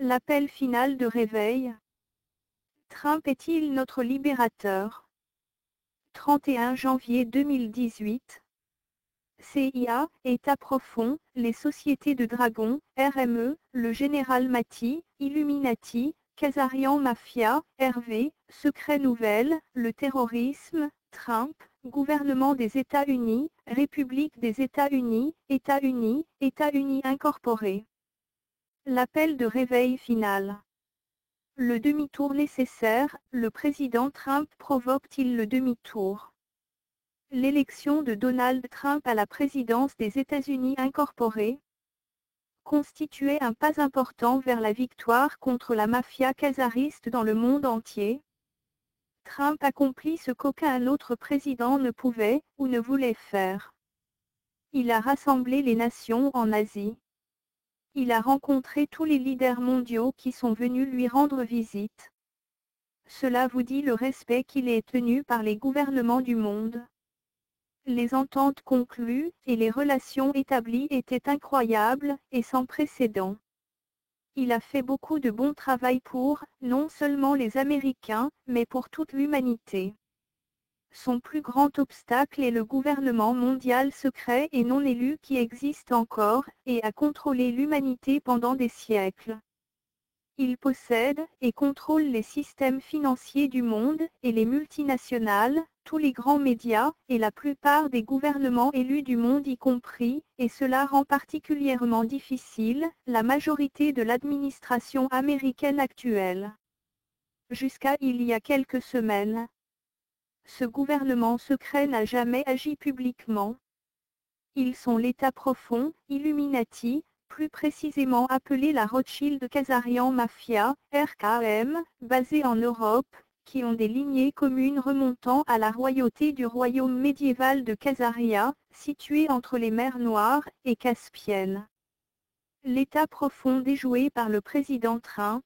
L'appel final de réveil. Trump est-il notre libérateur? 31 janvier 2018. CIA, État profond, les sociétés de dragons, RME, le général Mattis, Illuminati, Khazarian Mafia, Hervé, Secret Nouvelle, le terrorisme, Trump, gouvernement des États-Unis, République des États-Unis, États-Unis, États-Unis incorporés. L'appel de réveil final. Le demi-tour nécessaire, le président Trump provoque-t-il le demi-tour? L'élection de Donald Trump à la présidence des États-Unis incorporés constituait un pas important vers la victoire contre la mafia khazariste dans le monde entier. Trump accomplit ce qu'aucun autre président ne pouvait ou ne voulait faire. Il a rassemblé les nations en Asie. Il a rencontré tous les leaders mondiaux qui sont venus lui rendre visite. Cela vous dit le respect qu'il est tenu par les gouvernements du monde. Les ententes conclues et les relations établies étaient incroyables et sans précédent. Il a fait beaucoup de bon travail pour, non seulement les Américains, mais pour toute l'humanité. Son plus grand obstacle est le gouvernement mondial secret et non élu qui existe encore, et a contrôlé l'humanité pendant des siècles. Il possède et contrôle les systèmes financiers du monde et les multinationales, tous les grands médias, et la plupart des gouvernements élus du monde y compris, et cela rend particulièrement difficile la majorité de l'administration américaine actuelle. Jusqu'à il y a quelques semaines, ce gouvernement secret n'a jamais agi publiquement. Ils sont l'État profond, Illuminati, plus précisément appelé la Rothschild Khazarian Mafia, RKM, basée en Europe, qui ont des lignées communes remontant à la royauté du royaume médiéval de Khazaria, situé entre les mers Noires et Caspiennes. L'État profond déjoué par le président Trump.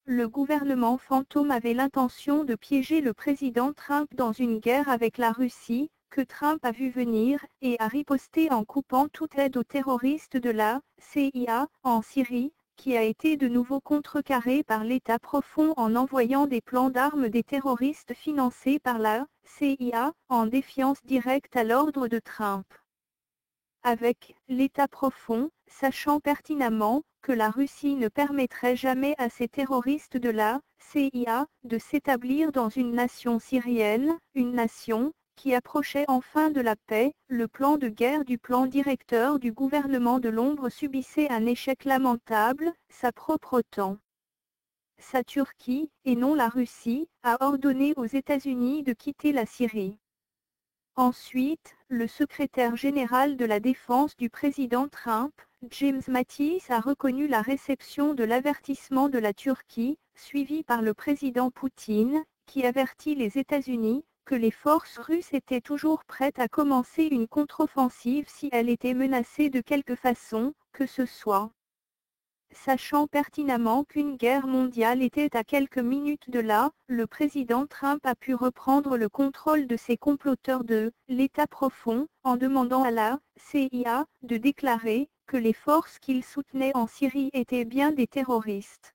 Le gouvernement fantôme avait l'intention de piéger le président Trump dans une guerre avec la Russie, que Trump a vu venir, et a riposté en coupant toute aide aux terroristes de la CIA en Syrie, qui a été de nouveau contrecarrée par l'État profond en envoyant des plans d'armes des terroristes financés par la CIA, en défiance directe à l'ordre de Trump. Avec l'État profond, sachant pertinemment que la Russie ne permettrait jamais à ces terroristes de la CIA de s'établir dans une nation syrienne, une nation qui approchait enfin de la paix, le plan de guerre du plan directeur du gouvernement de l'ombre subissait un échec lamentable, sa propre OTAN. Sa Turquie, et non la Russie, a ordonné aux États-Unis de quitter la Syrie. Ensuite, le secrétaire général de la défense du président Trump, James Mattis, a reconnu la réception de l'avertissement de la Turquie, suivi par le président Poutine, qui avertit les États-Unis que les forces russes étaient toujours prêtes à commencer une contre-offensive si elle était menacée de quelque façon que ce soit. Sachant pertinemment qu'une guerre mondiale était à quelques minutes de là, le président Trump a pu reprendre le contrôle de ces comploteurs de l'État profond, en demandant à la CIA de déclarer que les forces qu'il soutenait en Syrie étaient bien des terroristes.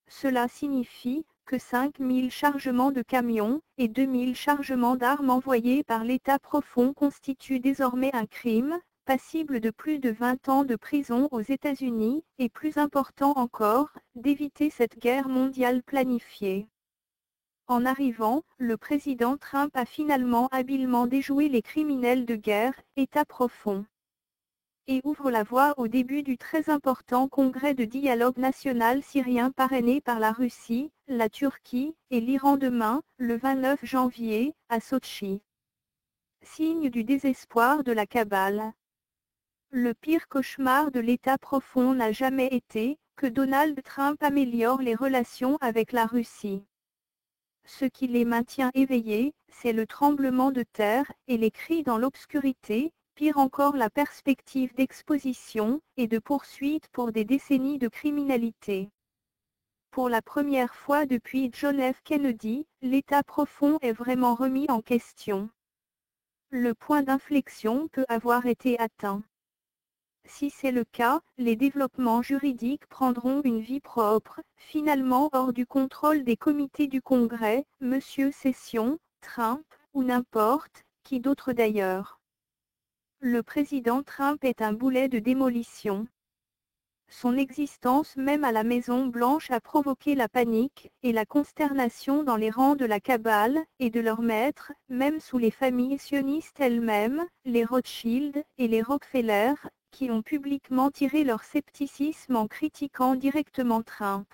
Cela signifie que 5000 chargements de camions et 2000 chargements d'armes envoyés par l'État profond constituent désormais un crime, passible de plus de 20 ans de prison aux États-Unis, et plus important encore, d'éviter cette guerre mondiale planifiée. En arrivant, le président Trump a finalement habilement déjoué les criminels de guerre, État profond, et ouvre la voie au début du très important congrès de dialogue national syrien parrainé par la Russie, la Turquie et l'Iran demain, le 29 janvier, à Sotchi. Signe du désespoir de la cabale. Le pire cauchemar de l'État profond n'a jamais été que Donald Trump améliore les relations avec la Russie. Ce qui les maintient éveillés, c'est le tremblement de terre et les cris dans l'obscurité, pire encore la perspective d'exposition et de poursuite pour des décennies de criminalité. Pour la première fois depuis John F. Kennedy, l'État profond est vraiment remis en question. Le point d'inflexion peut avoir été atteint. Si c'est le cas, les développements juridiques prendront une vie propre, finalement hors du contrôle des comités du Congrès, Monsieur Sessions, Trump, ou n'importe qui d'autre d'ailleurs. Le président Trump est un boulet de démolition. Son existence même à la Maison-Blanche a provoqué la panique et la consternation dans les rangs de la cabale et de leurs maîtres, même sous les familles sionistes elles-mêmes, les Rothschild et les Rockefeller, qui ont publiquement tiré leur scepticisme en critiquant directement Trump.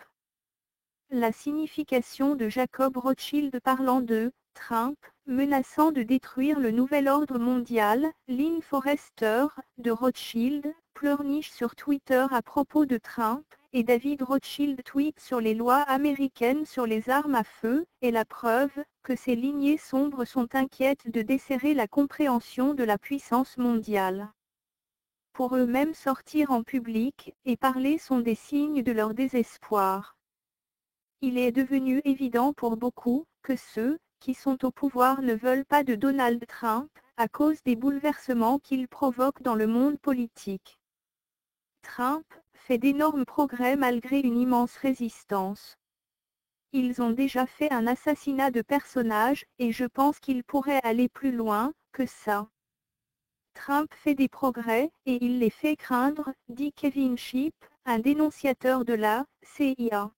La signification de Jacob Rothschild parlant de Trump, menaçant de détruire le nouvel ordre mondial, Lynn Forrester, de Rothschild, pleurniche sur Twitter à propos de Trump, et David Rothschild tweet sur les lois américaines sur les armes à feu, est la preuve que ces lignées sombres sont inquiètes de desserrer la compréhension de la puissance mondiale. Pour eux-mêmes sortir en public et parler sont des signes de leur désespoir. Il est devenu évident pour beaucoup que ceux qui sont au pouvoir ne veulent pas de Donald Trump, à cause des bouleversements qu'il provoque dans le monde politique. Trump fait d'énormes progrès malgré une immense résistance. Ils ont déjà fait un assassinat de personnages, et je pense qu'ils pourraient aller plus loin que ça. Trump fait des progrès, et il les fait craindre, dit Kevin Shipp, un dénonciateur de la CIA.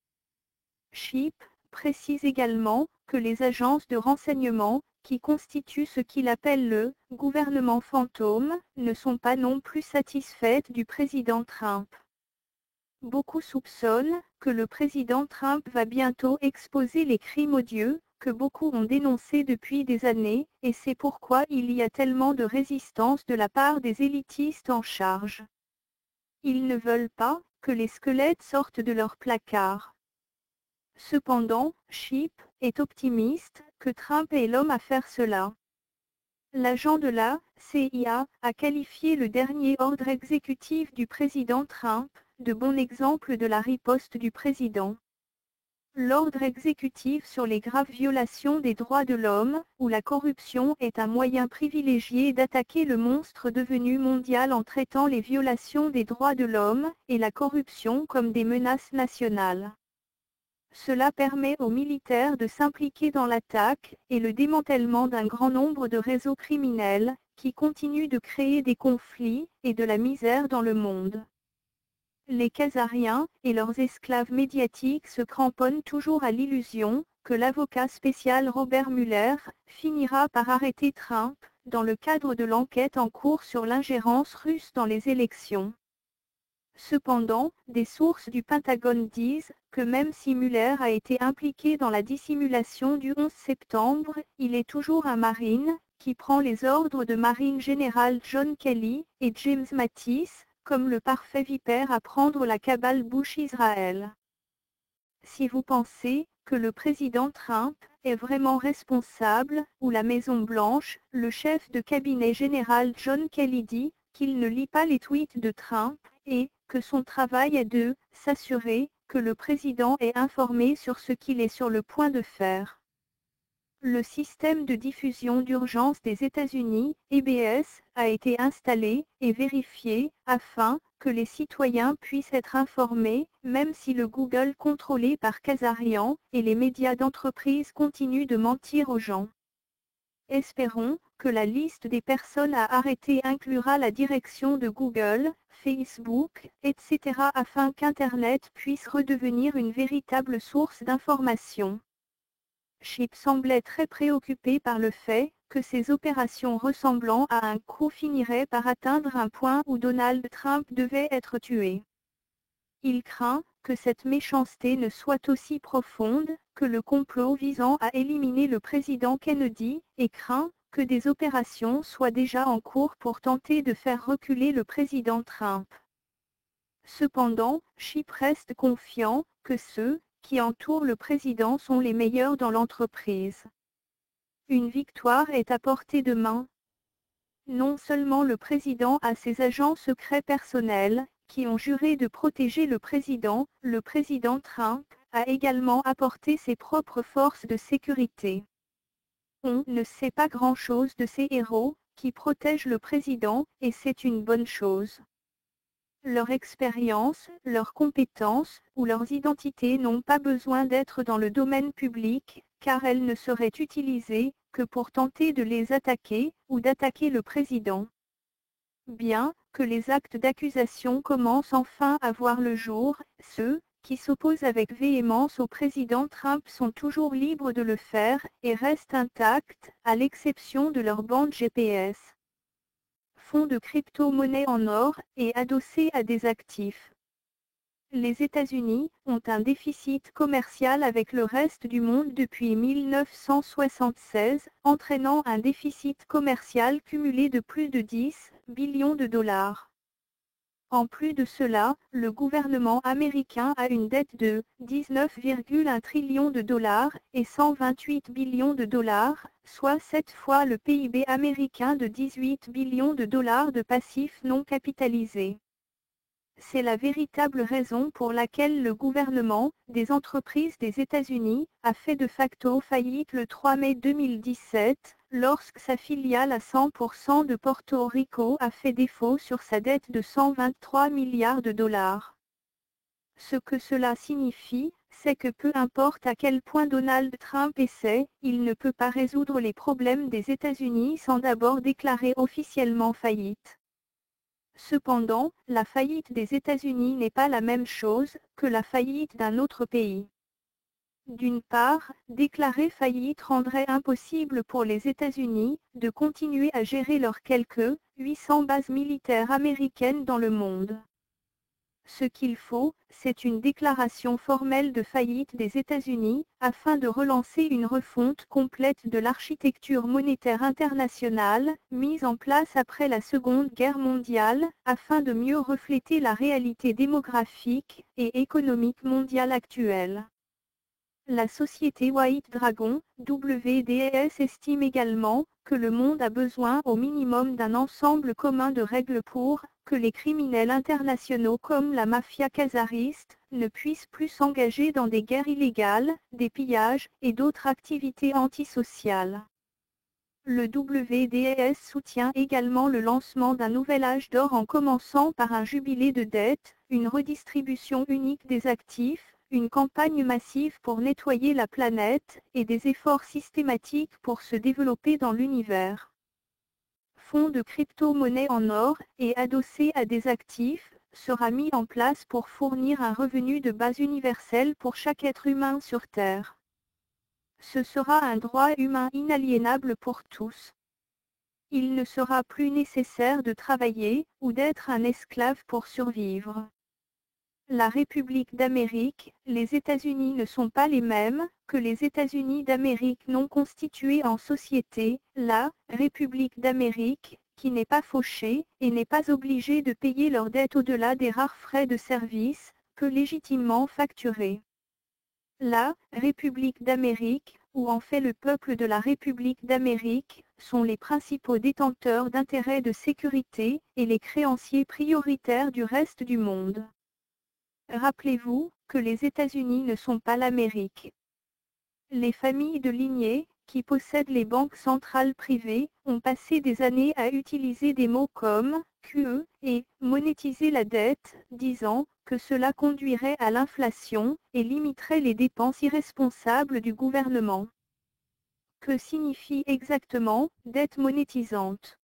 Shipp précise également que les agences de renseignement, qui constituent ce qu'il appelle le « gouvernement fantôme », ne sont pas non plus satisfaites du président Trump. Beaucoup soupçonnent que le président Trump va bientôt exposer les crimes odieux que beaucoup ont dénoncés depuis des années, et c'est pourquoi il y a tellement de résistance de la part des élitistes en charge. Ils ne veulent pas que les squelettes sortent de leur placard. Cependant, Shipp est optimiste que Trump est l'homme à faire cela. L'agent de la CIA a qualifié le dernier ordre exécutif du président Trump de bon exemple de la riposte du président. L'ordre exécutif sur les graves violations des droits de l'homme, où la corruption est un moyen privilégié d'attaquer le monstre devenu mondial en traitant les violations des droits de l'homme et la corruption comme des menaces nationales. Cela permet aux militaires de s'impliquer dans l'attaque et le démantèlement d'un grand nombre de réseaux criminels, qui continuent de créer des conflits et de la misère dans le monde. Les Khazariens et leurs esclaves médiatiques se cramponnent toujours à l'illusion que l'avocat spécial Robert Mueller finira par arrêter Trump, dans le cadre de l'enquête en cours sur l'ingérence russe dans les élections. Cependant, des sources du Pentagone disent que même si Mueller a été impliqué dans la dissimulation du 11 septembre, il est toujours un Marine, qui prend les ordres de Marine général John Kelly et James Mattis, comme le parfait vipère à prendre la cabale Bush-Israël. Si vous pensez que le président Trump est vraiment responsable, ou la Maison-Blanche, le chef de cabinet général John Kelly dit qu'il ne lit pas les tweets de Trump, et que son travail est de s'assurer que le président est informé sur ce qu'il est sur le point de faire. Le système de diffusion d'urgence des États-Unis, EBS, a été installé et vérifié afin que les citoyens puissent être informés, même si le Google contrôlé par Khazarian et les médias d'entreprise continuent de mentir aux gens. Espérons que la liste des personnes à arrêter inclura la direction de Google, Facebook, etc. afin qu'Internet puisse redevenir une véritable source d'information. Shipp semblait très préoccupé par le fait que ces opérations ressemblant à un coup finiraient par atteindre un point où Donald Trump devait être tué. Il craint que cette méchanceté ne soit aussi profonde que le complot visant à éliminer le président Kennedy, et craint que des opérations soient déjà en cours pour tenter de faire reculer le président Trump. Cependant, Shipp reste confiant que ceux qui entourent le président sont les meilleurs dans l'entreprise. Une victoire est à portée de main. Non seulement le président a ses agents secrets personnels, qui ont juré de protéger le président Trump a également apporté ses propres forces de sécurité. On ne sait pas grand-chose de ces héros, qui protègent le président, et c'est une bonne chose. Leur expérience, leurs compétences ou leurs identités n'ont pas besoin d'être dans le domaine public, car elles ne seraient utilisées que pour tenter de les attaquer ou d'attaquer le président. Bien que les actes d'accusation commencent enfin à voir le jour, ceux qui s'opposent avec véhémence au président Trump sont toujours libres de le faire et restent intacts, à l'exception de leur bande GPS. Fonds de crypto-monnaie en or et adossés à des actifs. Les États-Unis ont un déficit commercial avec le reste du monde depuis 1976, entraînant un déficit commercial cumulé de plus de 10 billions de dollars. En plus de cela, le gouvernement américain a une dette de 19,1 trillions de dollars et 128 billions de dollars, soit 7 fois le PIB américain de 18 billions de dollars de passifs non capitalisés. C'est la véritable raison pour laquelle le gouvernement des entreprises des États-Unis a fait de facto faillite le 3 mai 2017, lorsque sa filiale à 100% de Porto Rico a fait défaut sur sa dette de 123 milliards de dollars. Ce que cela signifie, c'est que peu importe à quel point Donald Trump essaie, il ne peut pas résoudre les problèmes des États-Unis sans d'abord déclarer officiellement faillite. Cependant, la faillite des États-Unis n'est pas la même chose que la faillite d'un autre pays. D'une part, déclarer faillite rendrait impossible pour les États-Unis de continuer à gérer leurs quelques 800 bases militaires américaines dans le monde. Ce qu'il faut, c'est une déclaration formelle de faillite des États-Unis, afin de relancer une refonte complète de l'architecture monétaire internationale, mise en place après la Seconde Guerre mondiale, afin de mieux refléter la réalité démographique et économique mondiale actuelle. La société White Dragon, WDS estime également que le monde a besoin au minimum d'un ensemble commun de règles pour que les criminels internationaux comme la mafia qatariste ne puissent plus s'engager dans des guerres illégales, des pillages et d'autres activités antisociales. Le WDS soutient également le lancement d'un nouvel âge d'or en commençant par un jubilé de dette, une redistribution unique des actifs, une campagne massive pour nettoyer la planète, et des efforts systématiques pour se développer dans l'univers. Fonds de crypto-monnaie en or, et adossé à des actifs, sera mis en place pour fournir un revenu de base universel pour chaque être humain sur Terre. Ce sera un droit humain inaliénable pour tous. Il ne sera plus nécessaire de travailler, ou d'être un esclave pour survivre. La République d'Amérique, les États-Unis ne sont pas les mêmes que les États-Unis d'Amérique non constitués en société. La République d'Amérique, qui n'est pas fauchée et n'est pas obligée de payer leurs dettes au-delà des rares frais de service, peut légitimement facturer. La République d'Amérique, ou en fait le peuple de la République d'Amérique, sont les principaux détenteurs d'intérêts de sécurité et les créanciers prioritaires du reste du monde. Rappelez-vous que les États-Unis ne sont pas l'Amérique. Les familles de lignée, qui possèdent les banques centrales privées, ont passé des années à utiliser des mots comme « QE » et « monétiser la dette », disant que cela conduirait à l'inflation et limiterait les dépenses irresponsables du gouvernement. Que signifie exactement « dette monétisante » ?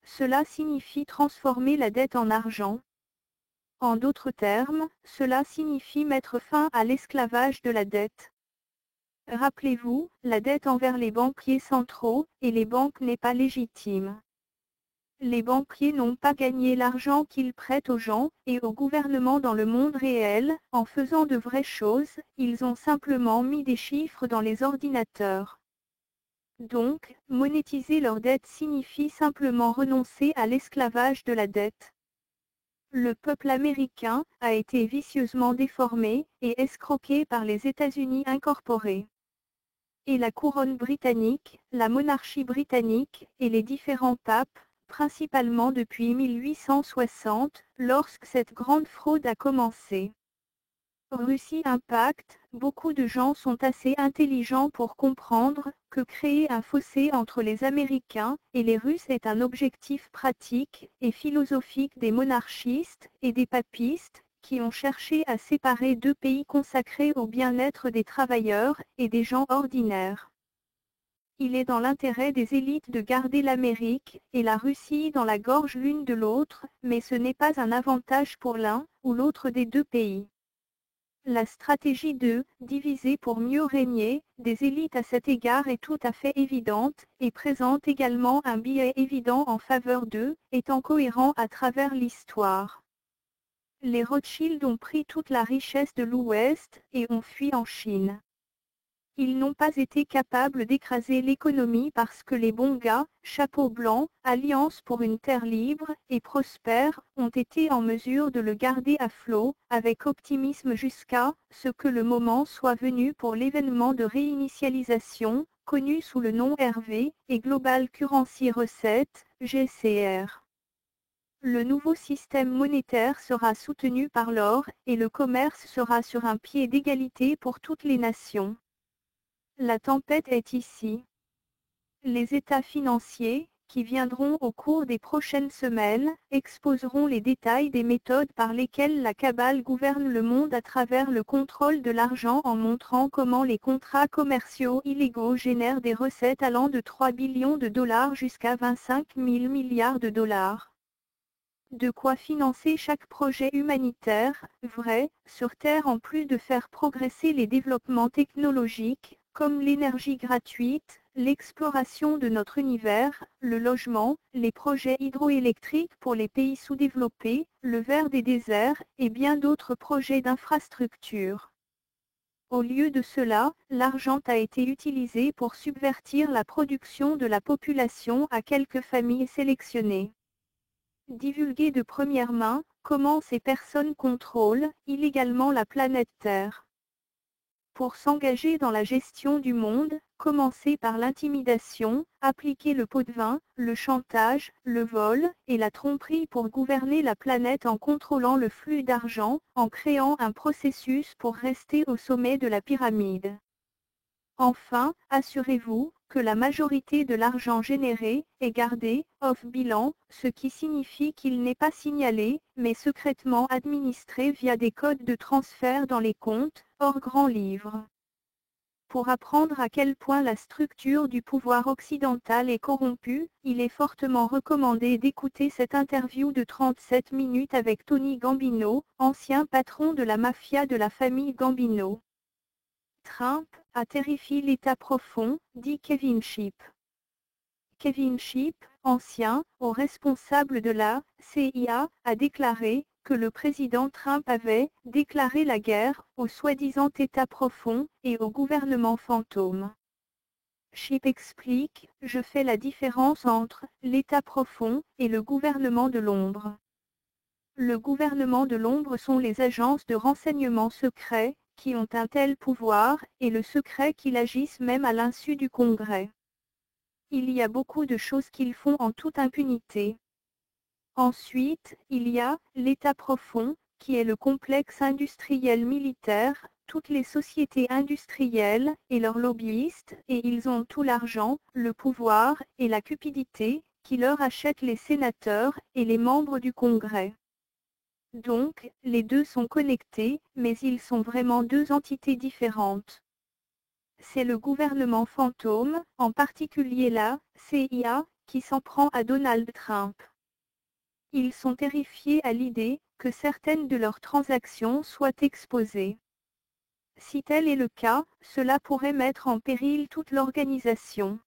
Cela signifie transformer la dette en argent. En d'autres termes, cela signifie mettre fin à l'esclavage de la dette. Rappelez-vous, la dette envers les banquiers centraux et les banques n'est pas légitime. Les banquiers n'ont pas gagné l'argent qu'ils prêtent aux gens et au gouvernement dans le monde réel, en faisant de vraies choses, ils ont simplement mis des chiffres dans les ordinateurs. Donc, monétiser leur dette signifie simplement renoncer à l'esclavage de la dette. Le peuple américain a été vicieusement déformé et escroqué par les États-Unis incorporés. Et la couronne britannique, la monarchie britannique et les différents papes, principalement depuis 1860, lorsque cette grande fraude a commencé. Russie Impact, beaucoup de gens sont assez intelligents pour comprendre que créer un fossé entre les Américains et les Russes est un objectif pratique et philosophique des monarchistes et des papistes, qui ont cherché à séparer deux pays consacrés au bien-être des travailleurs et des gens ordinaires. Il est dans l'intérêt des élites de garder l'Amérique et la Russie dans la gorge l'une de l'autre, mais ce n'est pas un avantage pour l'un ou l'autre des deux pays. La stratégie de « diviser pour mieux régner » des élites à cet égard est tout à fait évidente, et présente également un biais évident en faveur d'eux, étant cohérent à travers l'histoire. Les Rothschild ont pris toute la richesse de l'Ouest et ont fui en Chine. Ils n'ont pas été capables d'écraser l'économie parce que les bons gars, chapeau blanc, Alliance pour une terre libre et prospère, ont été en mesure de le garder à flot, avec optimisme jusqu'à ce que le moment soit venu pour l'événement de réinitialisation, connu sous le nom RV, et Global Currency Reset, GCR. Le nouveau système monétaire sera soutenu par l'or, et le commerce sera sur un pied d'égalité pour toutes les nations. La tempête est ici. Les états financiers, qui viendront au cours des prochaines semaines, exposeront les détails des méthodes par lesquelles la cabale gouverne le monde à travers le contrôle de l'argent, en montrant comment les contrats commerciaux illégaux génèrent des recettes allant de 3 billions de dollars jusqu'à 25 000 milliards de dollars. De quoi financer chaque projet humanitaire, vrai, sur Terre, en plus de faire progresser les développements technologiques, comme l'énergie gratuite, l'exploration de notre univers, le logement, les projets hydroélectriques pour les pays sous-développés, le vert des déserts, et bien d'autres projets d'infrastructure. Au lieu de cela, l'argent a été utilisé pour subvertir la production de la population à quelques familles sélectionnées. Divulguer de première main comment ces personnes contrôlent illégalement la planète Terre. Pour s'engager dans la gestion du monde, commencer par l'intimidation, appliquer le pot de vin, le chantage, le vol et la tromperie pour gouverner la planète en contrôlant le flux d'argent, en créant un processus pour rester au sommet de la pyramide. Enfin, assurez-vous que la majorité de l'argent généré est gardé off-bilan, ce qui signifie qu'il n'est pas signalé, mais secrètement administré via des codes de transfert dans les comptes, hors grand livre. Pour apprendre à quel point la structure du pouvoir occidental est corrompue, il est fortement recommandé d'écouter cette interview de 37 minutes avec Tony Gambino, ancien patron de la mafia de la famille Gambino. Trump a terrifié l'État profond, dit Kevin Shipp. Kevin Shipp, ancien haut responsable de la CIA, a déclaré que le président Trump avait déclaré la guerre au soi-disant État profond et au gouvernement fantôme. Shipp explique: je fais la différence entre l'État profond et le gouvernement de l'ombre. Le gouvernement de l'ombre sont les agences de renseignement secrets, qui ont un tel pouvoir, et le secret qu'ils agissent même à l'insu du Congrès. Il y a beaucoup de choses qu'ils font en toute impunité. Ensuite, il y a l'État profond, qui est le complexe industriel militaire, toutes les sociétés industrielles et leurs lobbyistes, et ils ont tout l'argent, le pouvoir et la cupidité, qui leur achètent les sénateurs et les membres du Congrès. Donc, les deux sont connectés, mais ils sont vraiment deux entités différentes. C'est le gouvernement fantôme, en particulier la CIA, qui s'en prend à Donald Trump. Ils sont terrifiés à l'idée que certaines de leurs transactions soient exposées. Si tel est le cas, cela pourrait mettre en péril toute l'organisation.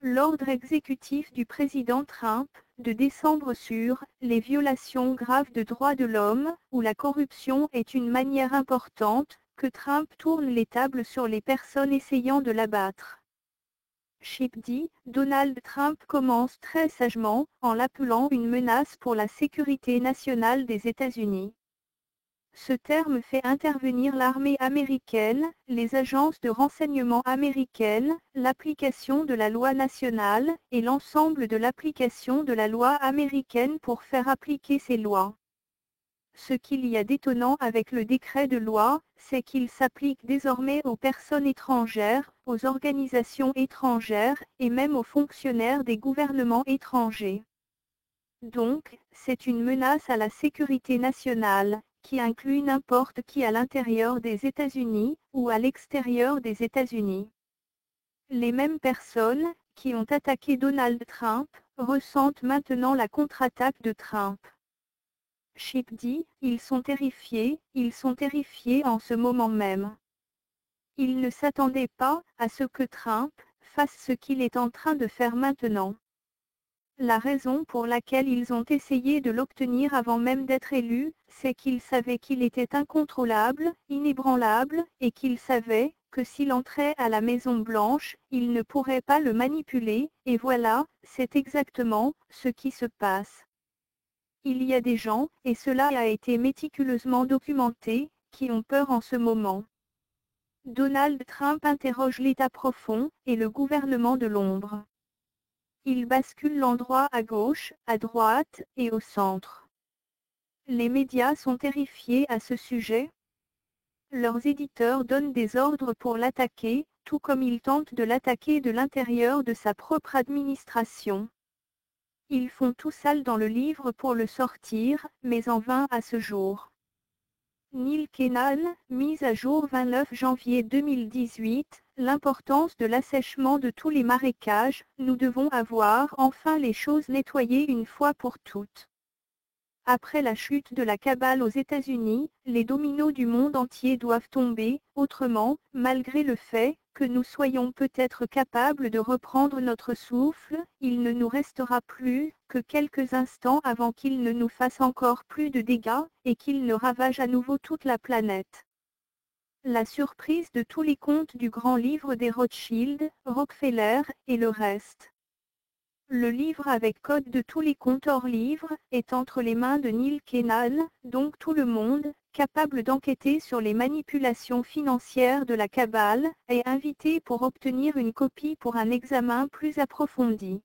L'ordre exécutif du président Trump, de décembre sur « les violations graves de droits de l'homme » où la corruption est une manière importante, que Trump tourne les tables sur les personnes essayant de l'abattre. Shipp dit, Donald Trump commence très sagement, en l'appelant une menace pour la sécurité nationale des États-Unis. Ce terme fait intervenir l'armée américaine, les agences de renseignement américaines, l'application de la loi nationale, et l'ensemble de l'application de la loi américaine pour faire appliquer ces lois. ce qu'il y a d'étonnant avec le décret de loi, c'est qu'il s'applique désormais aux personnes étrangères, aux organisations étrangères, et même aux fonctionnaires des gouvernements étrangers. Donc, c'est une menace à la sécurité nationale, qui inclut n'importe qui à l'intérieur des États-Unis, ou à l'extérieur des États-Unis. Les mêmes personnes, qui ont attaqué Donald Trump, ressentent maintenant la contre-attaque de Trump. Chip dit, ils sont terrifiés en ce moment même. Ils ne s'attendaient pas à ce que Trump fasse ce qu'il est en train de faire maintenant. La raison pour laquelle ils ont essayé de l'obtenir avant même d'être élu, c'est qu'ils savaient qu'il était incontrôlable, inébranlable, et qu'ils savaient que s'il entrait à la Maison-Blanche, ils ne pourraient pas le manipuler, et voilà, c'est exactement ce qui se passe. Il y a des gens, et cela a été méticuleusement documenté, qui ont peur en ce moment. Donald Trump interroge l'État profond, et le gouvernement de l'ombre. Il bascule l'endroit à gauche, à droite, et au centre. Les médias sont terrifiés à ce sujet. Leurs éditeurs donnent des ordres pour l'attaquer, tout comme ils tentent de l'attaquer de l'intérieur de sa propre administration. Ils font tout sale dans le livre pour le sortir, mais en vain à ce jour. Neil Kennan, mise à jour 29 janvier 2018, l'importance de l'assèchement de tous les marécages, nous devons avoir enfin les choses nettoyées une fois pour toutes. Après la chute de la cabale aux États-Unis, les dominos du monde entier doivent tomber, autrement, malgré le fait que nous soyons peut-être capables de reprendre notre souffle, il ne nous restera plus que quelques instants avant qu'il ne nous fasse encore plus de dégâts, et qu'il ne ravage à nouveau toute la planète. La surprise de tous les contes du grand livre des Rothschild, Rockefeller, et le reste. Le livre avec code de tous les comptes hors livre est entre les mains de Neil Kennan, donc tout le monde, capable d'enquêter sur les manipulations financières de la cabale, est invité pour obtenir une copie pour un examen plus approfondi.